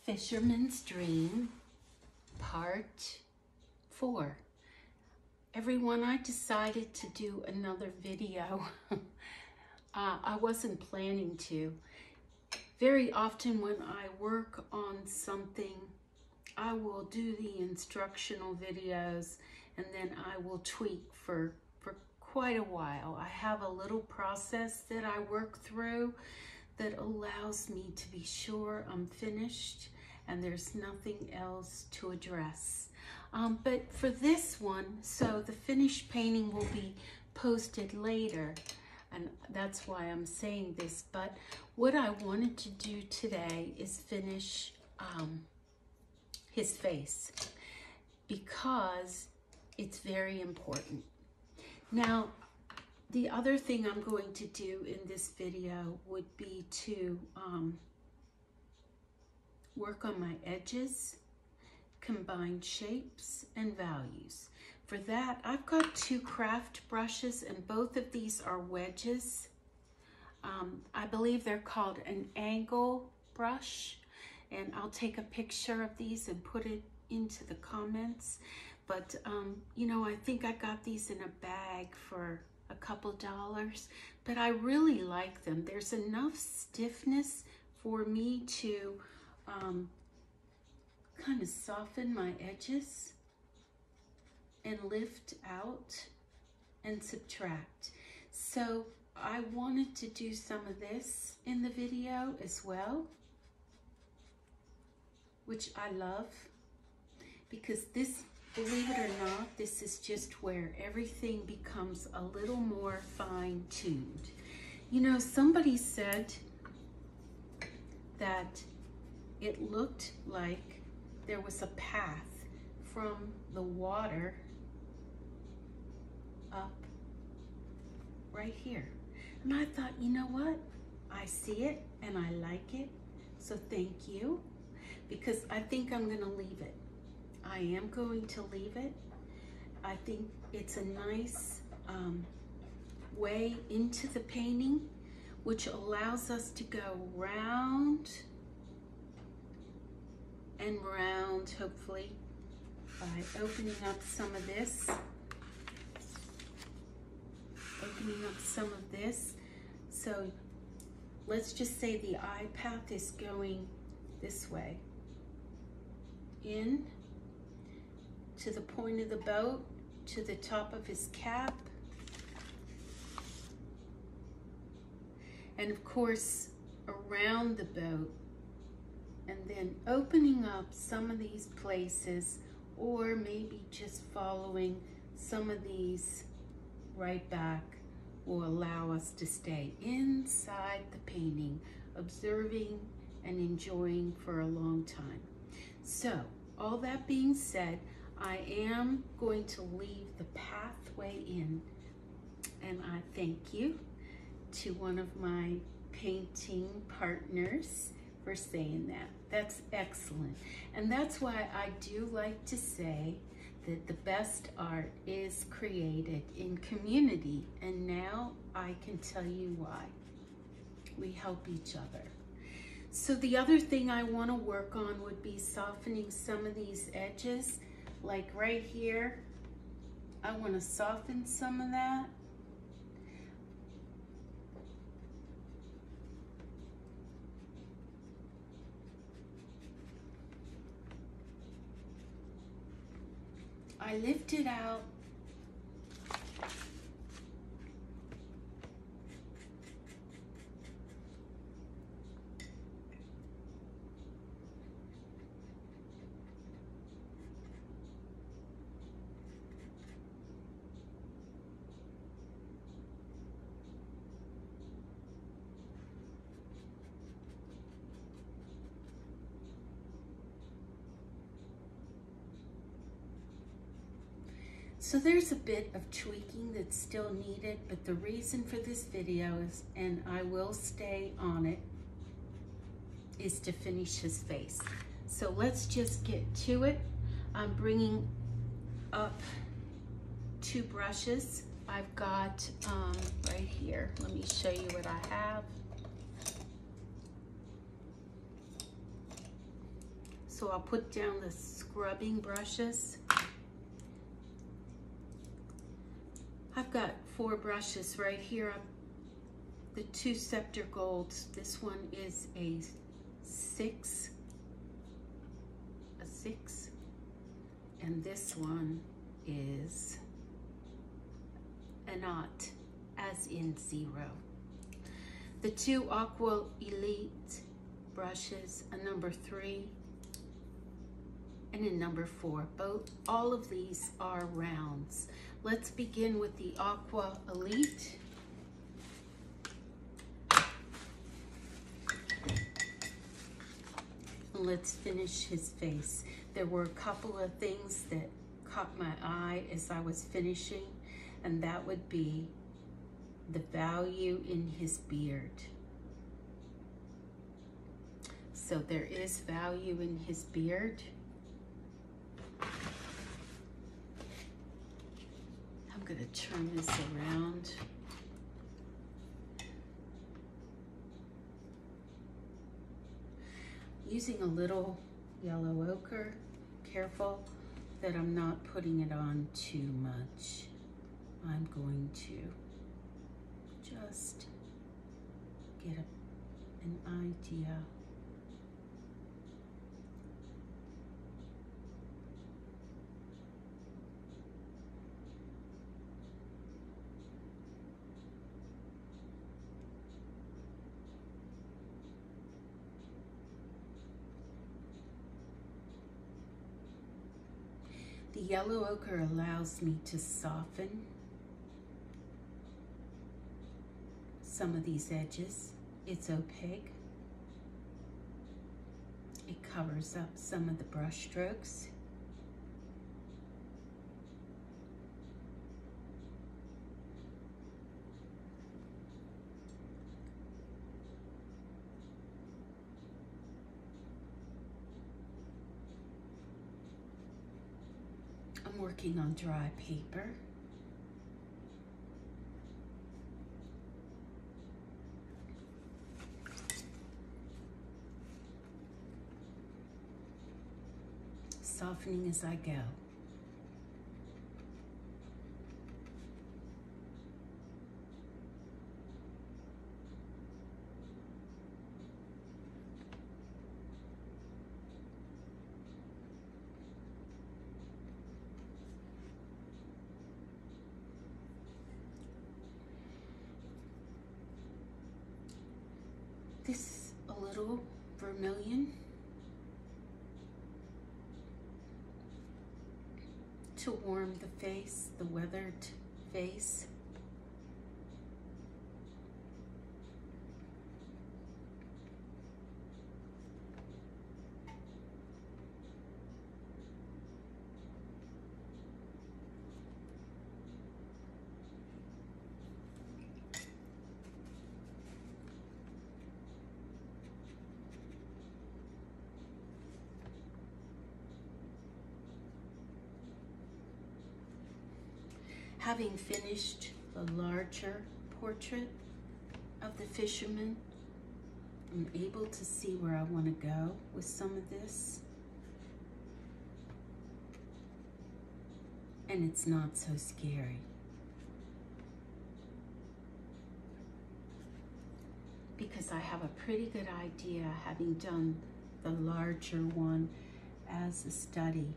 Fisherman's Dream, Part 4. Everyone, I decided to do another video. I wasn't planning to. Very often when I work on something, I will do the instructional videos and then I will tweak for quite a while. I have a little process that I work through that allows me to be sure I'm finished and there's nothing else to address. But for this one, so the finished painting will be posted later, and that's why I'm saying this. But what I wanted to do today is finish his face, because it's very important. Now, the other thing I'm going to do in this video would be to work on my edges, combine shapes and values. For that, I've got 2 craft brushes, and both of these are wedges. I believe they're called an angle brush, and I'll take a picture of these and put it into the comments. But, you know, I think I got these in a bag for a couple dollars, but I really like them. There's enough stiffness for me to kind of soften my edges and lift out and subtract. So I wanted to do some of this in the video as well, which I love, because this, believe it or not, this is just where everything becomes a little more fine-tuned. You know, somebody said that it looked like there was a path from the water up right here. And I thought, you know what? I see it and I like it. So thank you, because I think I'm gonna leave it. I am going to leave it. I think it's a nice way into the painting, which allows us to go round and round, hopefully, by opening up some of this. Opening up some of this. So let's just say the eye path is going this way. In to the point of the boat, to the top of his cap. And of course, around the boat, and then opening up some of these places, or maybe just following some of these right back, will allow us to stay inside the painting, observing and enjoying for a long time. So, all that being said, I am going to leave the pathway in, and I thank you to one of my painting partners for saying that. That's excellent. And that's why I do like to say that the best art is created in community, and now I can tell you why. We help each other. So the other thing I want to work on would be softening some of these edges, like right here. I want to soften some of that. I lift it out. So there's a bit of tweaking that's still needed, but the reason for this video is, and I will stay on it, is to finish his face. So let's just get to it. I'm bringing up 2 brushes. I've got right here, let me show you what I have. So I'll put down the scrubbing brushes. I've got 4 brushes right here. The 2 Scepter Golds. This one is a 6, and this one is a knot, as in 0. The 2 Aqua Elite brushes, a number 3 and a number 4. All of these are rounds. Let's begin with the Aqua Elite. Let's finish his face. There were a couple of things that caught my eye as I was finishing, and that would be the value in his beard. So there is value in his beard. I'm going to turn this around. Using a little yellow ochre, careful that I'm not putting it on too much. I'm going to just get an idea. The yellow ochre allows me to soften some of these edges. It's opaque. It covers up some of the brush strokes. I'm working on dry paper. Softening as I go. This a little vermilion to warm the face, the weathered face. Having finished the larger portrait of the fisherman, I'm able to see where I want to go with some of this. And it's not so scary. Because I have a pretty good idea, having done the larger one as a study.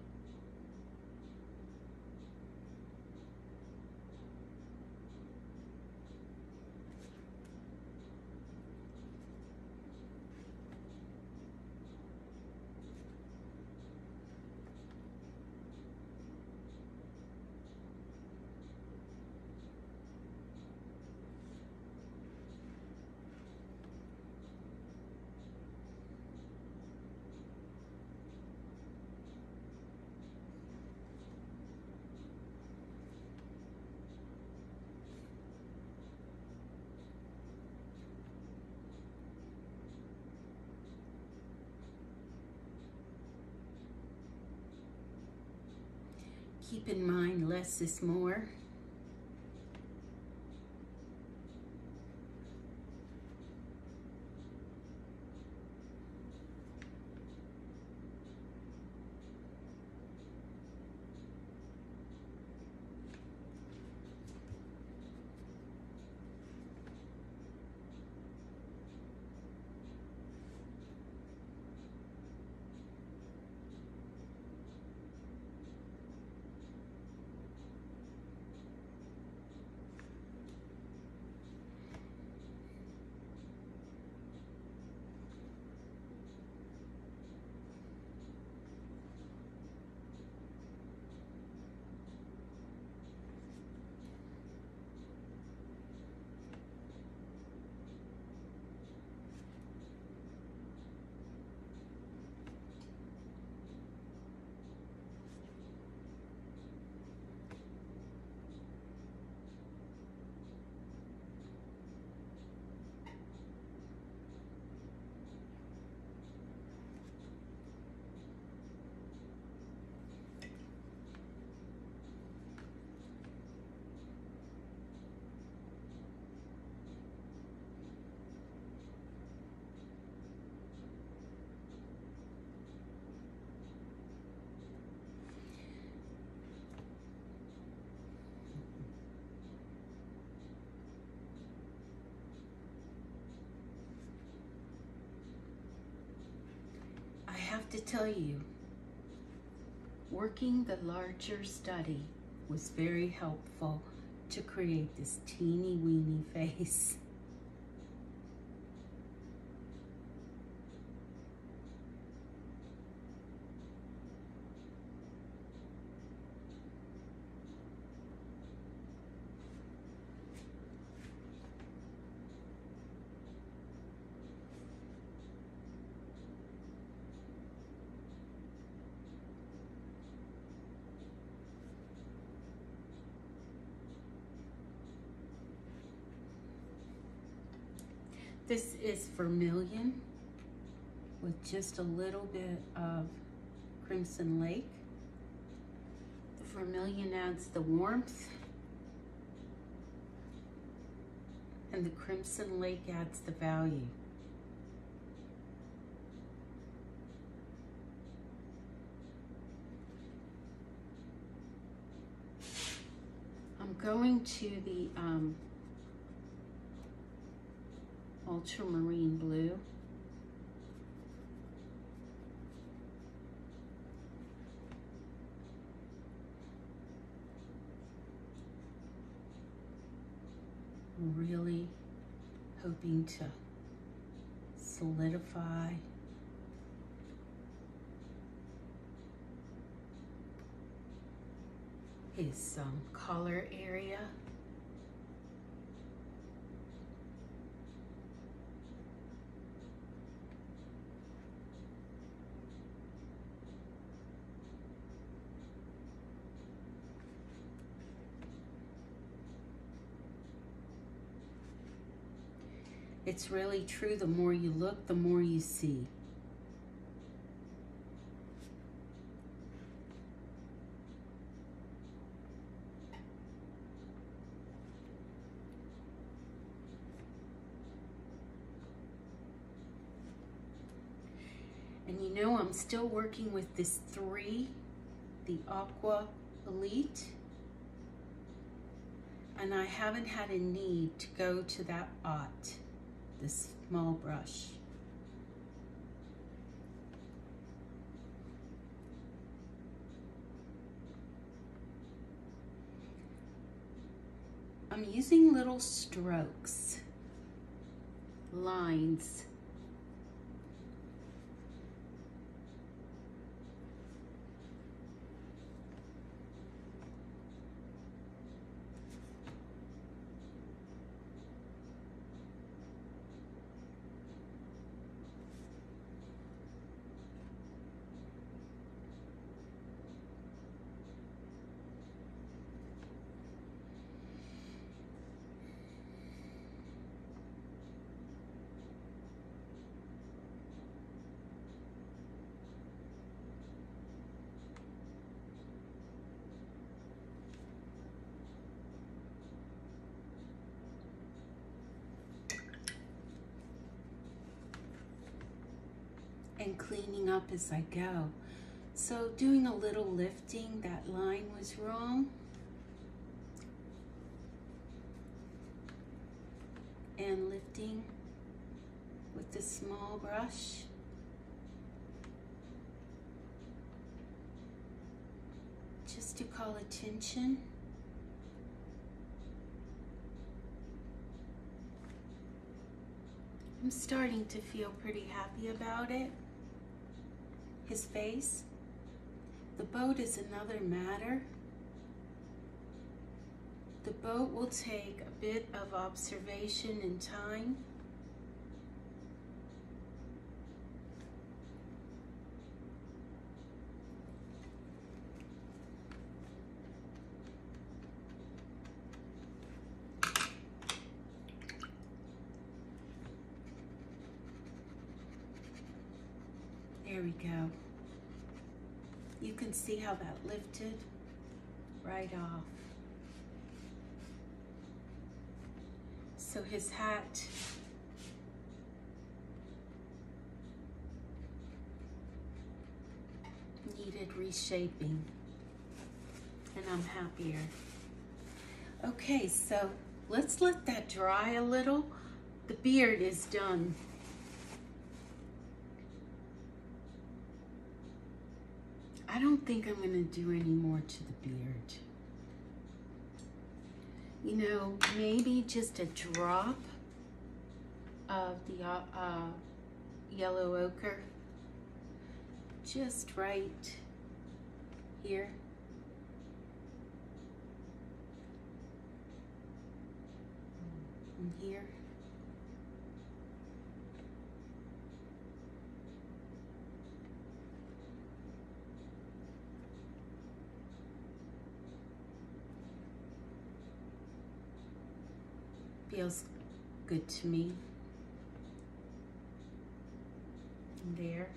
Keep in mind, less is more. have to tell you, working the larger study was very helpful to create this teeny weeny face. This is Vermilion with just a little bit of Crimson Lake. The Vermilion adds the warmth, and the Crimson Lake adds the value. I'm going to the ultramarine blue. I'm really hoping to solidify his collar area. It's really true, the more you look, the more you see. And you know, I'm still working with this 3, the Aqua Elite. And I haven't had a need to go to that Ot, this small brush. I'm using little strokes, lines. And cleaning up as I go. So doing a little lifting, that line was wrong. And lifting with the small brush. Just to call attention. I'm starting to feel pretty happy about it. His face. The boat is another matter. The boat will take a bit of observation and time. There we go. You can see how that lifted right off. So his hat needed reshaping, and I'm happier. Okay, so let's let that dry a little. The beard is done. I don't think I'm gonna do any more to the beard. You know, maybe just a drop of the yellow ochre, just right here. And here. Feels good to me. And there.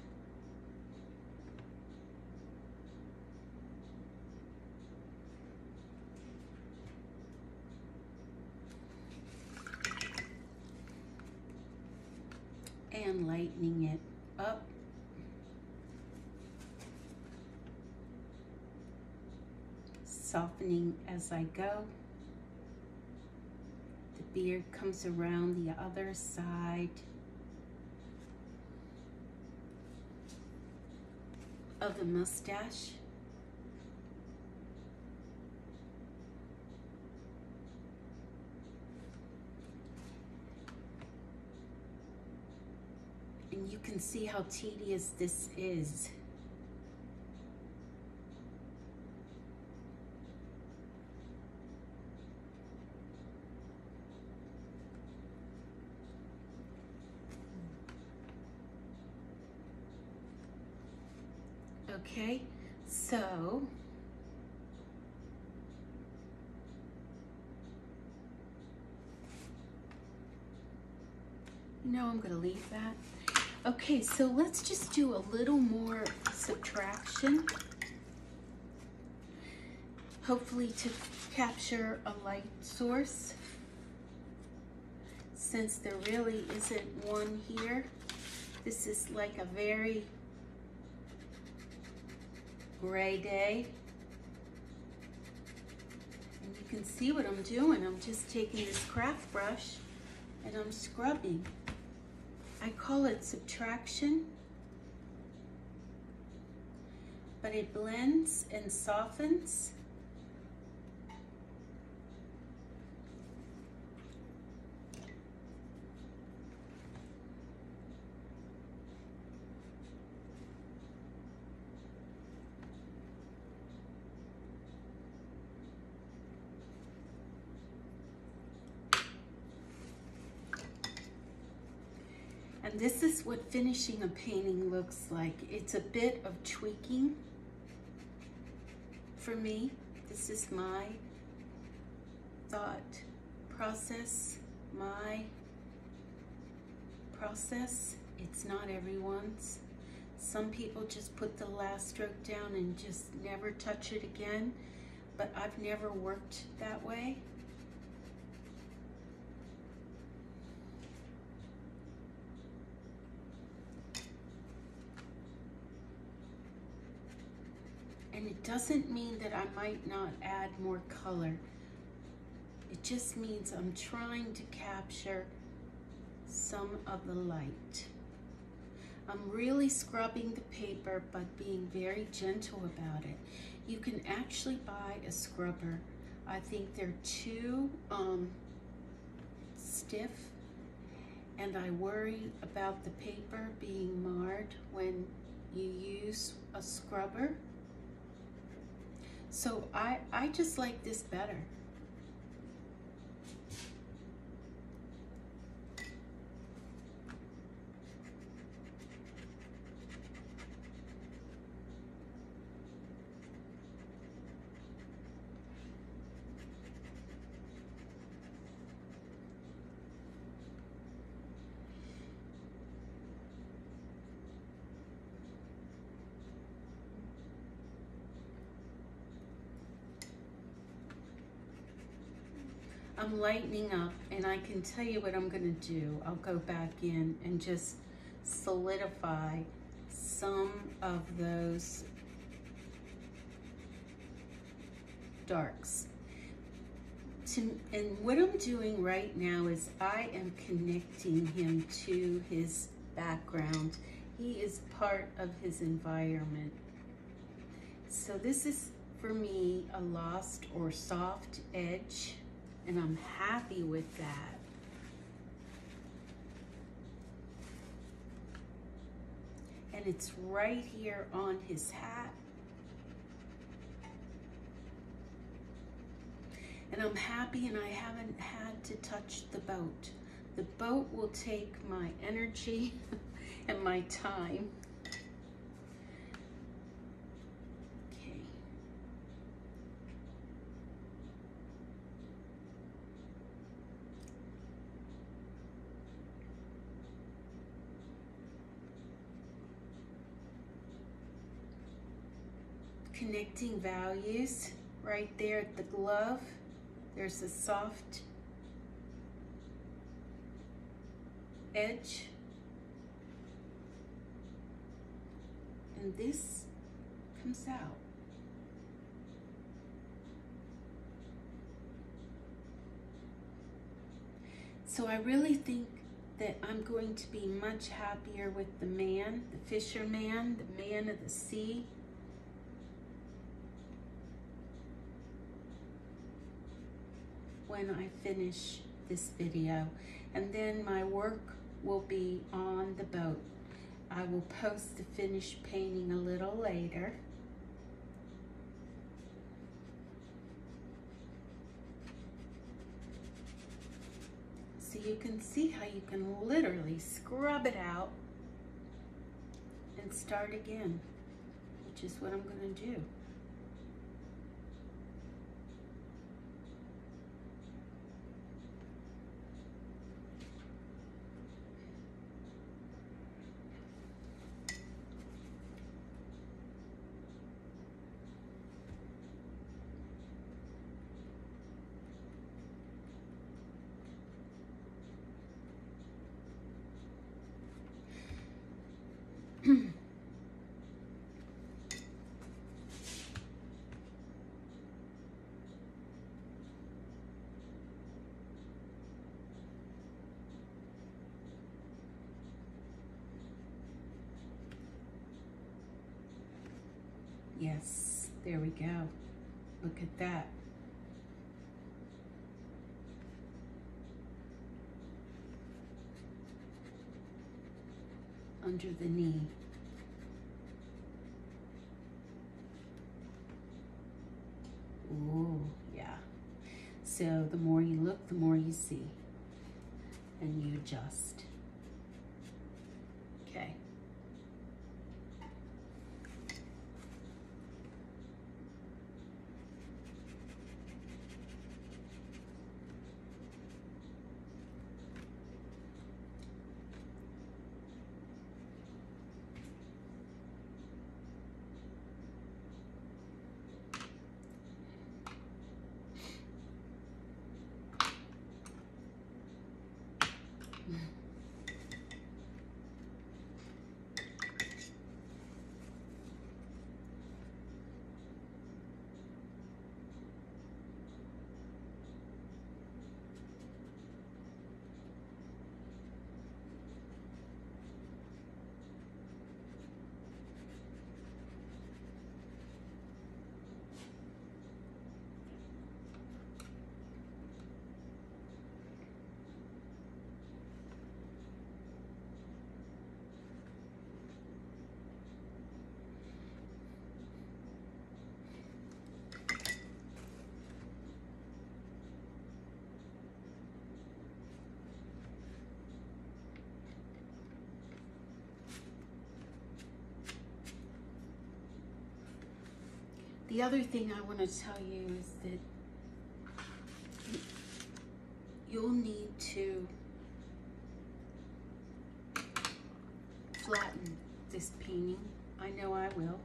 And lightening it up. Softening as I go. The beard comes around the other side of the mustache. And you can see how tedious this is. Okay, so I'm gonna leave that. Okay, so let's just do a little more subtraction, hopefully to capture a light source, since there really isn't one here. This is like a very gray day. And you can see what I'm doing. I'm just taking this craft brush and I'm scrubbing. I call it subtraction, but it blends and softens. And this is what finishing a painting looks like. It's a bit of tweaking for me. This is my thought process, my process. It's not everyone's. Some people just put the last stroke down and just never touch it again, but I've never worked that way. And it doesn't mean that I might not add more color. It just means I'm trying to capture some of the light. I'm really scrubbing the paper, but being very gentle about it. You can actually buy a scrubber. I think they're too stiff, and I worry about the paper being marred when you use a scrubber. So I just like this better. I'm lightening up, and I can tell you what I'm gonna do. I'll go back in and just solidify some of those darks. And what I'm doing right now is I am connecting him to his background. He is part of his environment. So this is, for me, a lost or soft edge, and I'm happy with that. And it's right here on his hat. And I'm happy, and I haven't had to touch the boat. The boat will take my energy and my time. Okay. Connecting values right there at the glove. There's a soft edge, and this comes out. So I really think that I'm going to be much happier with the man, the fisherman, the man of the sea. When I finish this video, and then my work will be on the boat. I will post the finished painting a little later. So you can see how you can literally scrub it out and start again, which is what I'm going to do. Yes, there we go. Look at that. Under the knee. Ooh, yeah. So the more you look, the more you see. And you adjust. Okay. The other thing I want to tell you is that you'll need to flatten this painting. I know I will.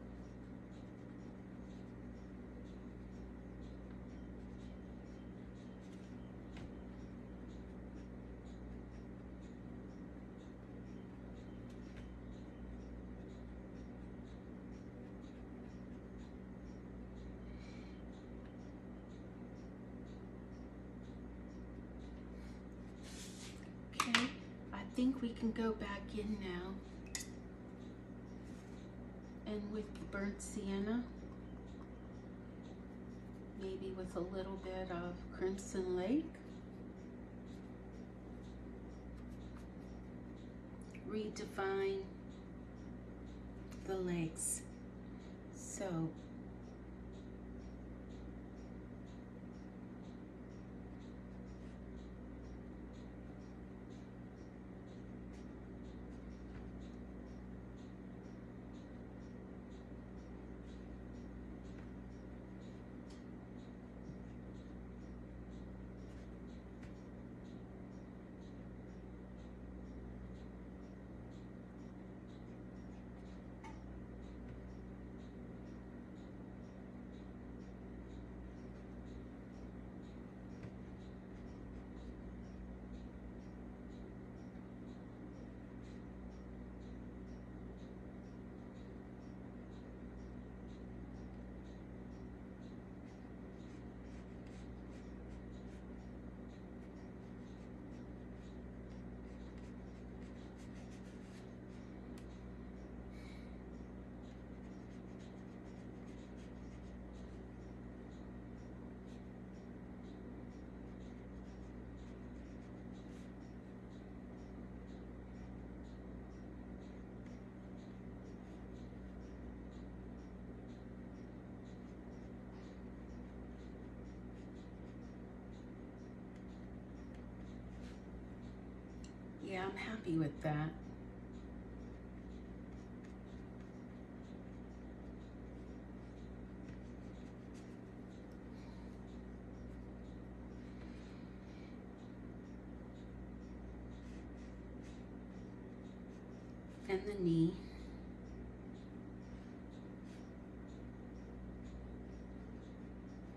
I think we can go back in now, and with the burnt sienna, maybe with a little bit of Crimson Lake. Redefine the legs. So yeah, I'm happy with that. And the knee.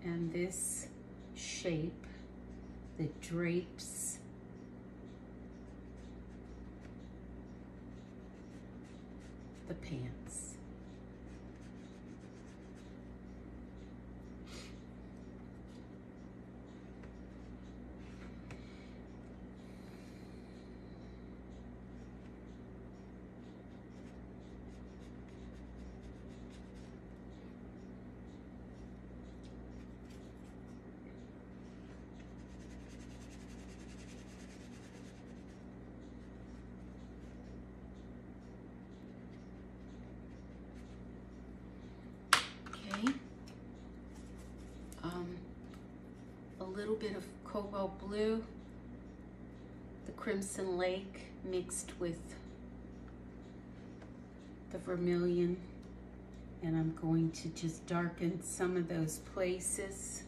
And this shape that drapes the pants. A little bit of cobalt blue, the Crimson Lake mixed with the vermilion, and I'm going to just darken some of those places.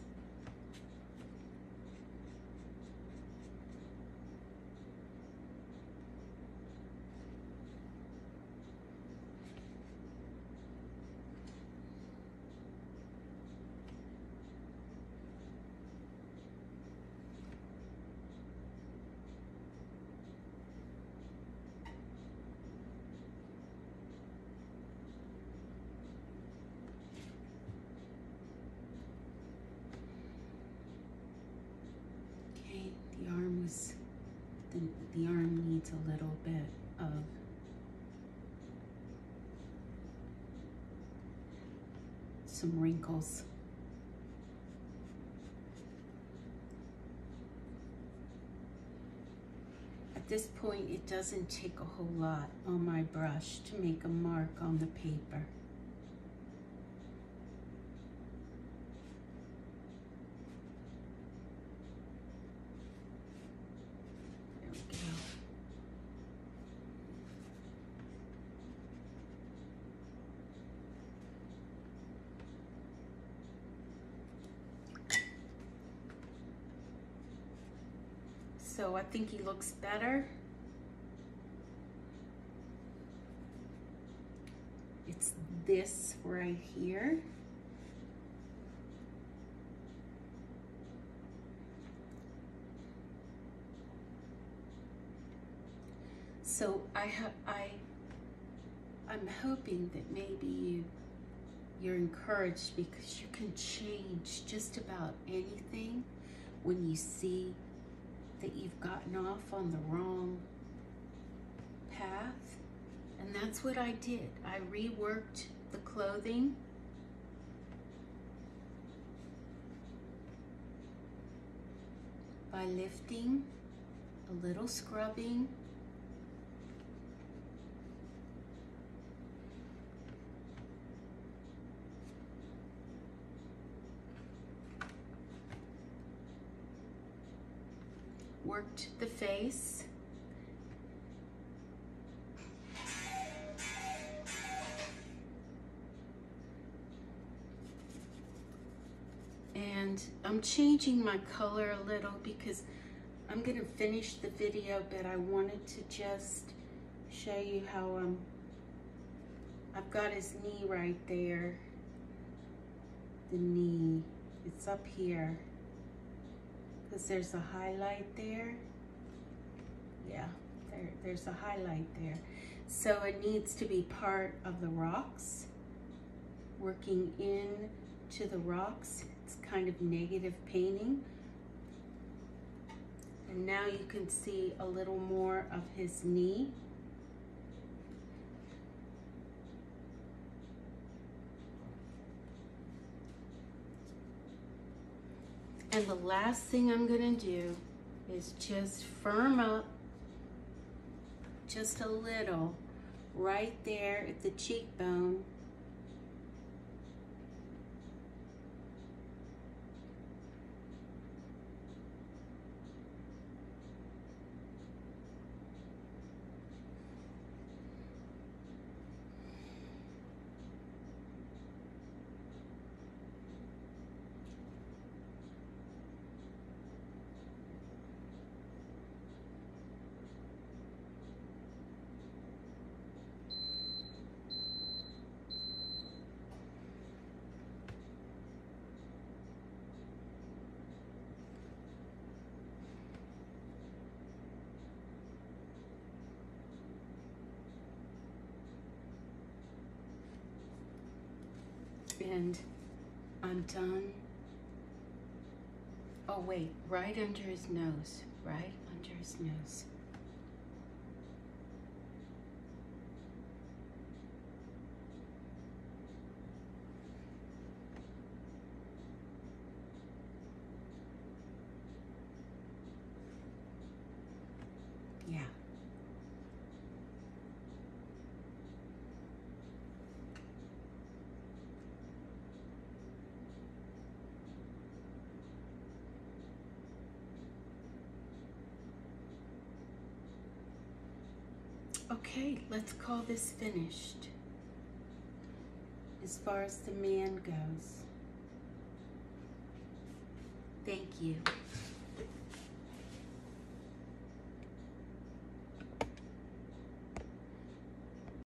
The arm needs a little bit of some wrinkles. At this point, it doesn't take a whole lot on my brush to make a mark on the paper. So I think he looks better. It's this right here. So I'm hoping that maybe you're encouraged, because you can change just about anything when you see that you've gotten off on the wrong path. And that's what I did. I reworked the clothing by lifting, a little scrubbing, worked the face, and I'm changing my color a little because I'm gonna finish the video, but I wanted to just show you how I've got his knee right there. The knee, it's up here. Because there's a highlight there. Yeah, there's a highlight there. So it needs to be part of the rocks. Working in to the rocks. It's kind of negative painting. And now you can see a little more of his knee. And the last thing I'm gonna do is just firm up just a little right there at the cheekbone. And I'm done. Oh wait, right under his nose, right under his nose. Yeah. Okay, let's call this finished as far as the man goes. Thank you.